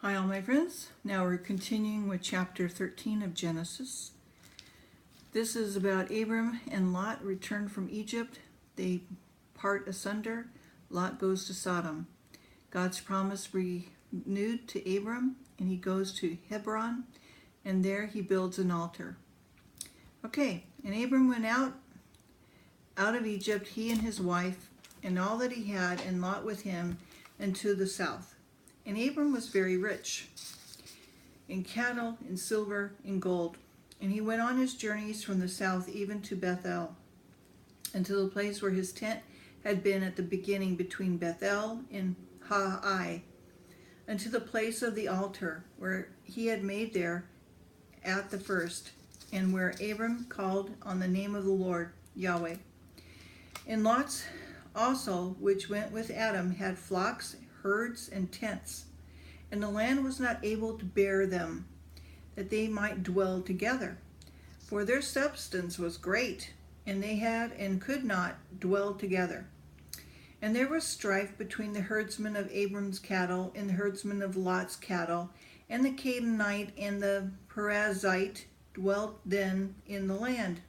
Hi all my friends. Now we're continuing with chapter 13 of Genesis. This is about Abram and Lot returned from Egypt. They part asunder. Lot goes to Sodom. God's promise renewed to Abram, and he goes to Hebron, and there he builds an altar. Okay, and Abram went out of Egypt, he and his wife, and all that he had, and Lot with him, and to the south. And Abram was very rich in cattle, in silver, in gold. And he went on his journeys from the south even to Bethel, and to the place where his tent had been at the beginning between Bethel and Hai, and to the place of the altar where he had made there at the first, and where Abram called on the name of the Lord, Yahweh. And Lot's also, which went with Adam, had flocks, herds, and tents, and the land was not able to bear them, that they might dwell together. For their substance was great, and they had and could not dwell together. And there was strife between the herdsmen of Abram's cattle and the herdsmen of Lot's cattle, and the Canaanite and the Perizzite dwelt then in the land.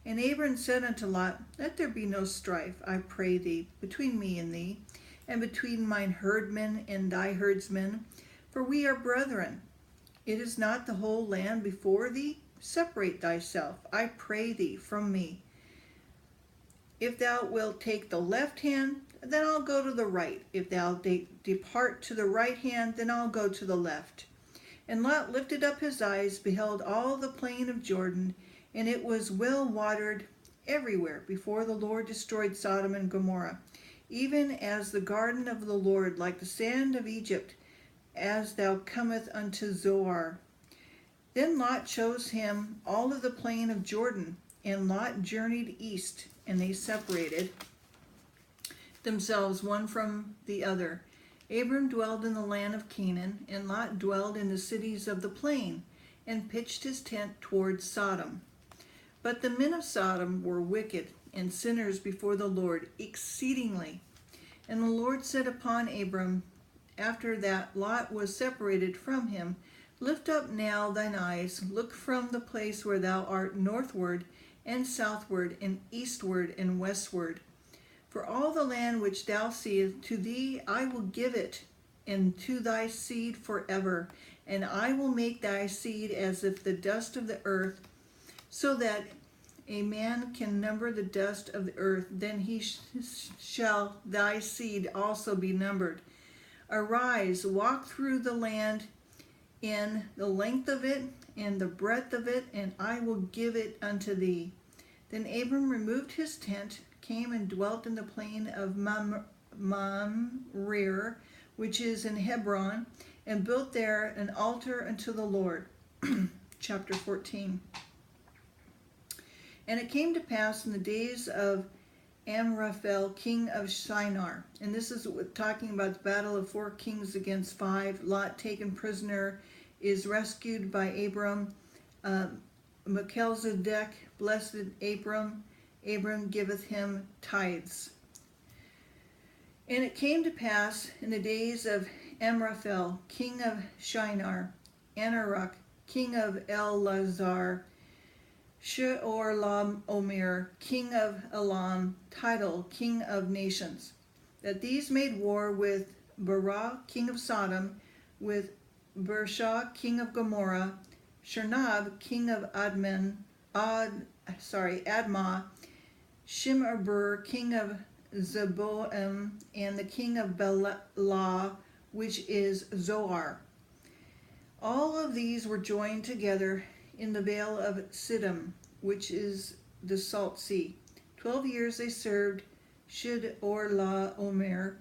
And Abram said unto Lot, Let there be no strife, I pray thee, between me and thee, and between mine herdmen and thy herdsmen, for we are brethren. It is not the whole land before thee? Separate thyself, I pray thee, from me. If thou wilt take the left hand, then I'll go to the right. If thou depart to the right hand, then I'll go to the left. And Lot lifted up his eyes, beheld all the plain of Jordan, and it was well watered everywhere before the Lord destroyed Sodom and Gomorrah, even as the garden of the Lord, like the sand of Egypt, as thou cometh unto Zoar. Then Lot chose him all of the plain of Jordan, and Lot journeyed east, and they separated themselves one from the other. Abram dwelled in the land of Canaan, and Lot dwelled in the cities of the plain, and pitched his tent toward Sodom. But the men of Sodom were wicked and sinners before the Lord exceedingly. And the Lord said upon Abram, after that Lot was separated from him, Lift up now thine eyes, look from the place where thou art northward, and southward, and eastward, and westward. For all the land which thou seest, to thee I will give it, and to thy seed forever. And I will make thy seed as if the dust of the earth, so that a man can number the dust of the earth, then shall thy seed also be numbered. Arise, walk through the land in the length of it and the breadth of it, and I will give it unto thee. Then Abram removed his tent, came and dwelt in the plain of Mamre, which is in Hebron, and built there an altar unto the Lord. Chapter 14. And it came to pass in the days of Amraphel, king of Shinar, and this is talking about the battle of 4 kings against 5. Lot, taken prisoner, is rescued by Abram. Melchizedek blessed Abram. Abram giveth him tithes. And it came to pass in the days of Amraphel, king of Shinar, Anarach, king of Elazar, Sheor-Omer, king of Elam, Tidal, king of nations, that these made war with Barah, king of Sodom, with Bershah, king of Gomorrah, Shernab, king of Admah, Shim'eber, king of Zeboim, and the king of Bela, which is Zoar. All of these were joined together in the vale of Sodom, which is the salt sea. 12 years they served Shid-Or-La-Omer,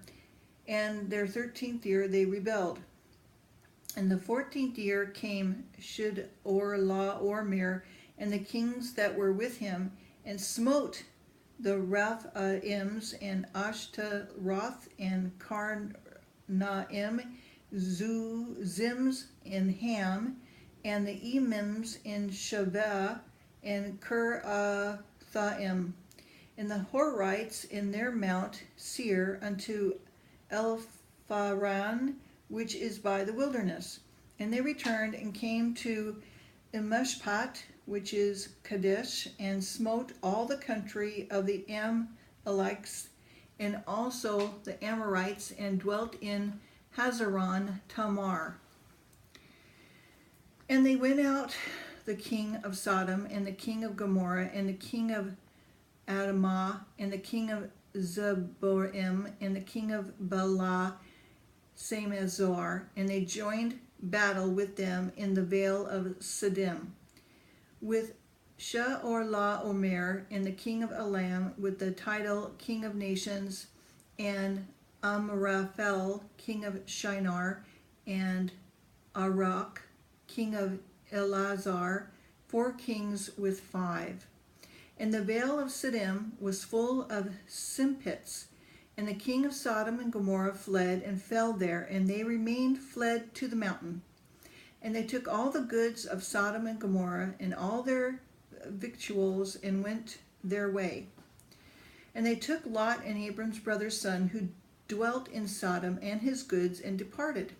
and their 13th year they rebelled. And the 14th year came Shid-Or-La-Omer and the kings that were with him, and smote the Raphaims and Ashtaroth and Karnaim, Zims and Ham, and the Emims in Shaveh and Kirathaim, and the Horites in their mount Seir unto Elpharan, which is by the wilderness. And they returned and came to Emeshpat, which is Kadesh, and smote all the country of the Amalekites, and also the Amorites, and dwelt in Hazaron Tamar. And they went out, the king of Sodom, and the king of Gomorrah, and the king of Admah, and the king of Zeboim, and the king of Bela, same as Zoar, and they joined battle with them in the vale of Sodom, with Shaor-la-Omer, and the king of Elam, with the title king of nations, and Amraphel, king of Shinar, and Arak, king of Elazar, 4 kings with 5. And the vale of Sodom was full of simpits, and the king of Sodom and Gomorrah fled and fell there, and they remained fled to the mountain. And they took all the goods of Sodom and Gomorrah and all their victuals and went their way. And they took Lot and Abram's brother's son, who dwelt in Sodom, and his goods, and departed.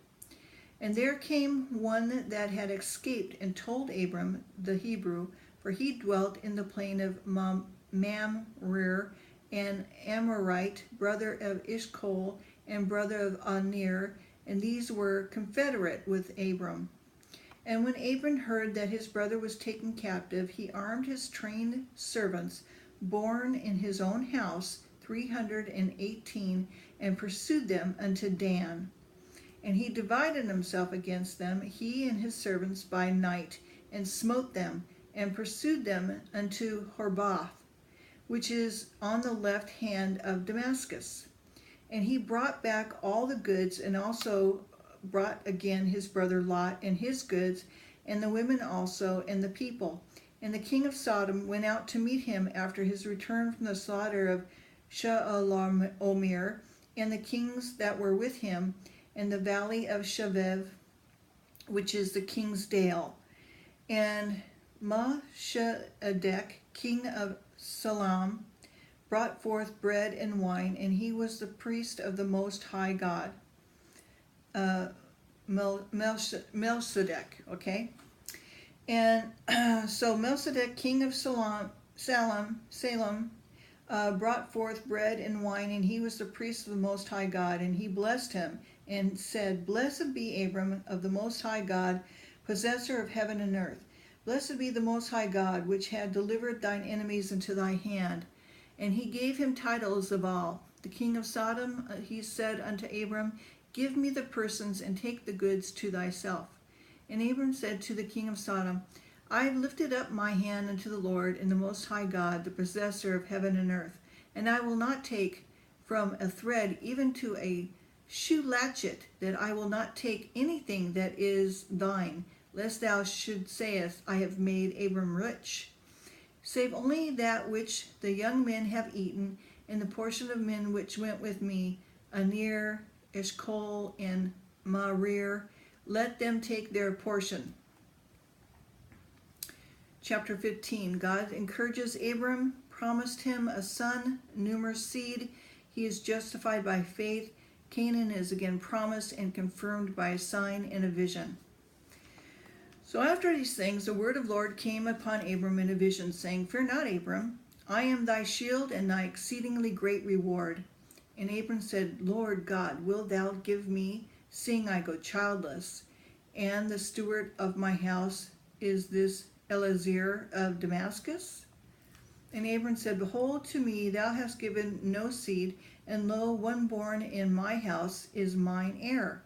And there came one that had escaped and told Abram the Hebrew, for he dwelt in the plain of Mamre, an Amorite, brother of Ishcol, and brother of Anir, and these were confederate with Abram. And when Abram heard that his brother was taken captive, he armed his trained servants, born in his own house, 318, and pursued them unto Dan. And he divided himself against them, he and his servants, by night, and smote them, and pursued them unto Horbath, which is on the left hand of Damascus. And he brought back all the goods, and also brought again his brother Lot and his goods, and the women also, and the people. And the king of Sodom went out to meet him after his return from the slaughter of Shaor-la-Omer, and the kings that were with him, in the valley of Shavev, which is the king's dale. And Melchizedek, king of Salem, brought forth bread and wine, and he was the priest of the Most High God. Melchizedek, okay? And so Melchizedek, king of Salem, brought forth bread and wine, and he was the priest of the Most High God, and he blessed him, and said, Blessed be Abram of the Most High God, possessor of heaven and earth. Blessed be the Most High God, which had delivered thine enemies into thy hand. And he gave him titles of all. The king of Sodom, he said unto Abram, Give me the persons, and take the goods to thyself. And Abram said to the king of Sodom, I have lifted up my hand unto the Lord and the Most High God, the possessor of heaven and earth, and I will not take from a thread even to a shoe latchet, that I will not take anything that is thine, lest thou should sayest, I have made Abram rich, save only that which the young men have eaten, and the portion of men which went with me, Anir, Eshcol, and Marir, let them take their portion. Chapter 15. God encourages Abram, promised him a son, numerous seed. He is justified by faith. Canaan is again promised and confirmed by a sign and a vision. So after these things, the word of the Lord came upon Abram in a vision, saying, Fear not, Abram, I am thy shield and thy exceedingly great reward. And Abram said, Lord God, wilt thou give me, seeing I go childless, and the steward of my house is this Eliezer of Damascus? And Abram said, Behold, to me thou hast given no seed, and lo, one born in my house is mine heir.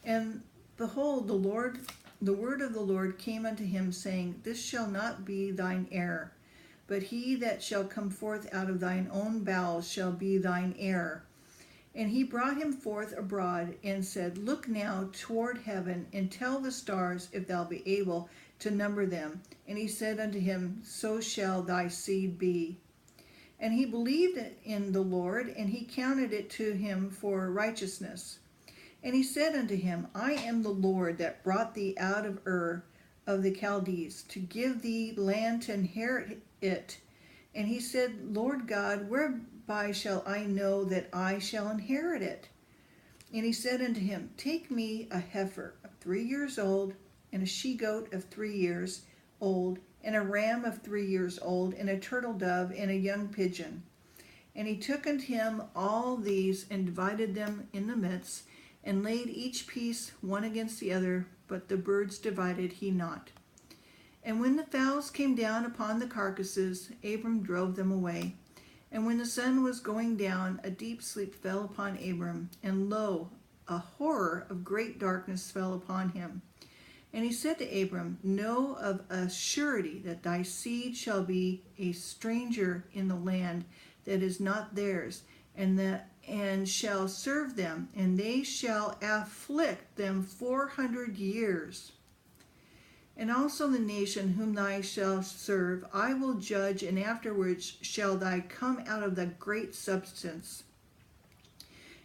And behold, the word of the Lord came unto him, saying, This shall not be thine heir, but he that shall come forth out of thine own bowels shall be thine heir. And he brought him forth abroad, and said, Look now toward heaven, and tell the stars, if thou be able to number them. And he said unto him, So shall thy seed be. And he believed in the Lord, and he counted it to him for righteousness. And he said unto him, I am the Lord that brought thee out of Ur of the Chaldees, to give thee land to inherit it. And he said, Lord God, whereby shall I know that I shall inherit it? And he said unto him, Take me a heifer of 3 years old, and a she-goat of 3 years old, and a ram of 3 years old, and a turtle dove, and a young pigeon. And he took unto him all these, and divided them in the midst, and laid each piece one against the other, but the birds divided he not. And when the fowls came down upon the carcasses, Abram drove them away. And when the sun was going down, a deep sleep fell upon Abram, and lo, a horror of great darkness fell upon him. And he said to Abram, Know of a surety that thy seed shall be a stranger in the land that is not theirs, and shall serve them, and they shall afflict them 400 years. And also the nation whom thou shalt serve I will judge, and afterwards shall thou come out of the great substance.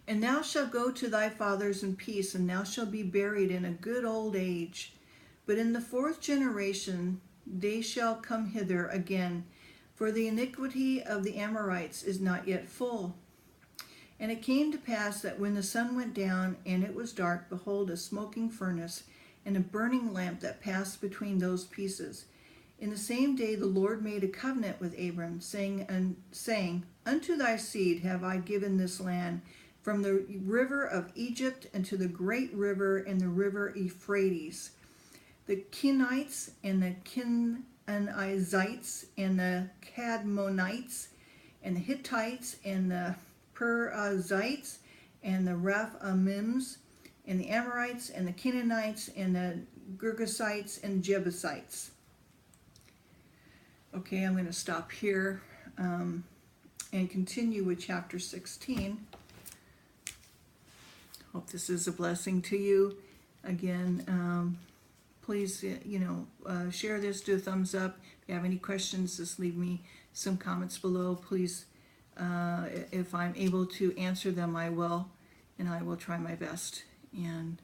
And thou shalt go to thy fathers in peace, and thou shalt be buried in a good old age. But in the 4th generation they shall come hither again, for the iniquity of the Amorites is not yet full. And it came to pass that when the sun went down, and it was dark, behold, a smoking furnace, and a burning lamp that passed between those pieces. In the same day the Lord made a covenant with Abram, saying, Unto thy seed have I given this land, from the river of Egypt unto the great river and the river Euphrates, the Kenites and the Kenizzites and the Cadmonites and the Hittites and the Perizzites and the Raphamims and the Amorites and the Canaanites and the Girgasites and Jebusites. Okay, I'm going to stop here and continue with chapter 16. Hope this is a blessing to you. Again, please, share this, do a thumbs up. If you have any questions, just leave me some comments below. Please, if I'm able to answer them, I will, and I will try my best. And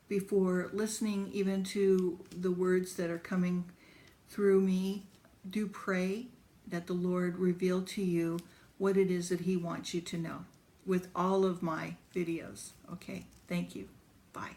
before listening even to the words that are coming through me, do pray that the Lord reveal to you what it is that he wants you to know with all of my videos. Okay, thank you. Bye.